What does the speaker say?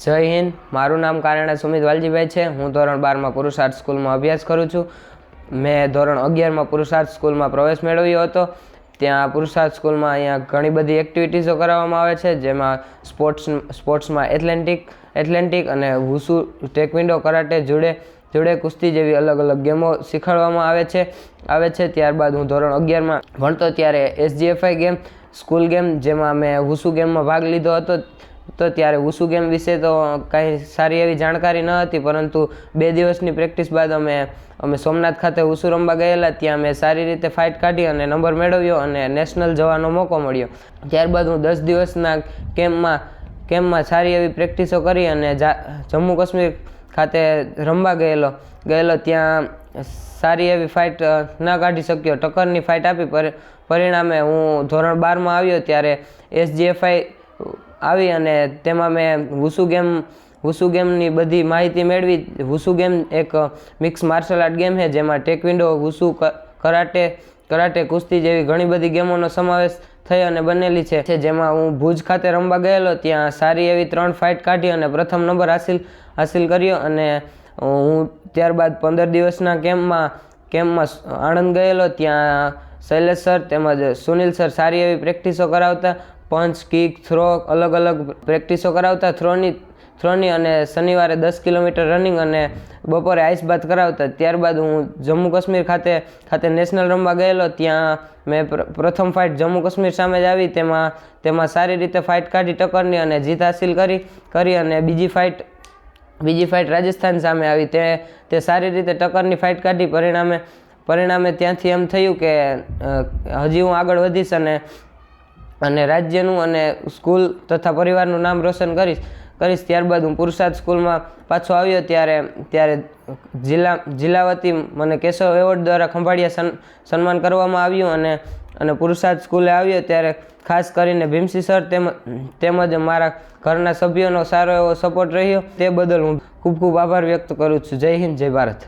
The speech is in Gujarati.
જય હિન્દ। મારું નામ કારેણા સુમિત વાલજીભાઈ છે। હું ધોરણ 12માં પુરુષાર્થ સ્કૂલમાં અભ્યાસ કરું છું। મેં ધોરણ 11માં પુરુષાર્થ સ્કૂલમાં પ્રવેશ મેળવ્યો હતો। ત્યાં પુરુષાર્થ સ્કૂલમાં અહીંયા ઘણી બધી એક્ટિવિટીઝો કરાવવામાં આવે છે, જેમાં સ્પોર્ટ્સમાં એથ્લેટિક અને વુસુ, ટેકવિન્ડો, કરાટે, જુડે, કુસ્તી જેવી અલગ અલગ ગેમો શીખવાડવામાં આવે છે। ત્યારબાદ હું ધોરણ 11માં ભણતો ત્યારે SGFI ગેમ, સ્કૂલ ગેમ, જેમાં મેં વુસુ ગેમમાં ભાગ લીધો હતો। તો ત્યારે વુસુ ગેમ વિશે તો કાંઈ સારી એવી જાણકારી ન હતી, પરંતુ 2 દિવસની પ્રેક્ટિસ બાદ અમે સોમનાથ ખાતે વુસુ રમવા ગયેલા। ત્યાં મેં સારી રીતે ફાઇટ કાઢી અને નંબર મેળવ્યો અને નેશનલ જવાનો મોકો મળ્યો। ત્યારબાદ હું 10 દિવસના કેમ્પમાં સારી એવી પ્રેક્ટિસો કરી અને જમ્મુ કાશ્મીર ખાતે રમવા ગયેલો। ત્યાં સારી એવી ફાઇટ ન કાઢી શક્યો, ટક્કરની ફાઇટ આપી। પરિણામે હું ધોરણ 12માં આવ્યો ત્યારે SGFI આવી અને તેમાં મેં વુસુ ગેમની બધી માહિતી મેળવી। વુસુ ગેમ એક મિક્સ માર્શલ આર્ટ ગેમ છે, જેમાં ટેકવિન્ડો, વુસુ, કરાટે, કુસ્તી જેવી ઘણી બધી ગેમોનો સમાવેશ થઈ અને બનેલી છે। જેમાં હું ભુજ ખાતે રમવા ગયેલો, ત્યાં સારી એવી 3 ફાઇટ કાઢી અને પ્રથમ નંબર હાસિલ કર્યો। અને હું ત્યારબાદ 15 દિવસના કેમ્પમાં આણંદ ગયેલો। ત્યાં શૈલેષ સર તેમજ સુનિલ સર સારી એવી પ્રેક્ટિસો કરાવતા, પંચ, કિક, થ્રો અલગ અલગ પ્રેક્ટિસો કરાવતા થ્રોની અને શનિવારે 10 કિલોમીટર રનિંગ અને બપોરે આઈસ બાથ કરાવતા। ત્યારબાદ હું જમ્મુ કાશ્મીર ખાતે નેશનલ રમવા ગયેલો। ત્યાં મેં પ્રથમ ફાઇટ જમ્મુ કાશ્મીર સામે જ આવી। તેમાં સારી રીતે ફાઇટ કાઢી ટક્કરની અને જીત હાસિલ કરી અને બીજી ફાઇટ રાજસ્થાન સામે આવી। તે સારી રીતે ટક્કરની ફાઇટ કાઢી। પરિણામે ત્યાંથી એમ થયું કે હજી હું આગળ વધીશ અને રાજ્યનું અને સ્કૂલ તથા પરિવારનું નામ રોશન કરીશ। ત્યારબાદ હું પુરુષાર્થ સ્કૂલમાં પાછો આવ્યો ત્યારે જિલ્લા વતી મને કેશવ એવોર્ડ દ્વારા ખંભાળિયા સન્માન કરવામાં આવ્યું। અને પુરુષાર્થ સ્કૂલે આવ્યો ત્યારે ખાસ કરીને ભીમસિંહ સર તેમજ મારા ઘરના સભ્યોનો સારો એવો સપોર્ટ રહ્યો। તે બદલ હું ખૂબ આભાર વ્યક્ત કરું છું। જય હિન્દ, જય ભારત।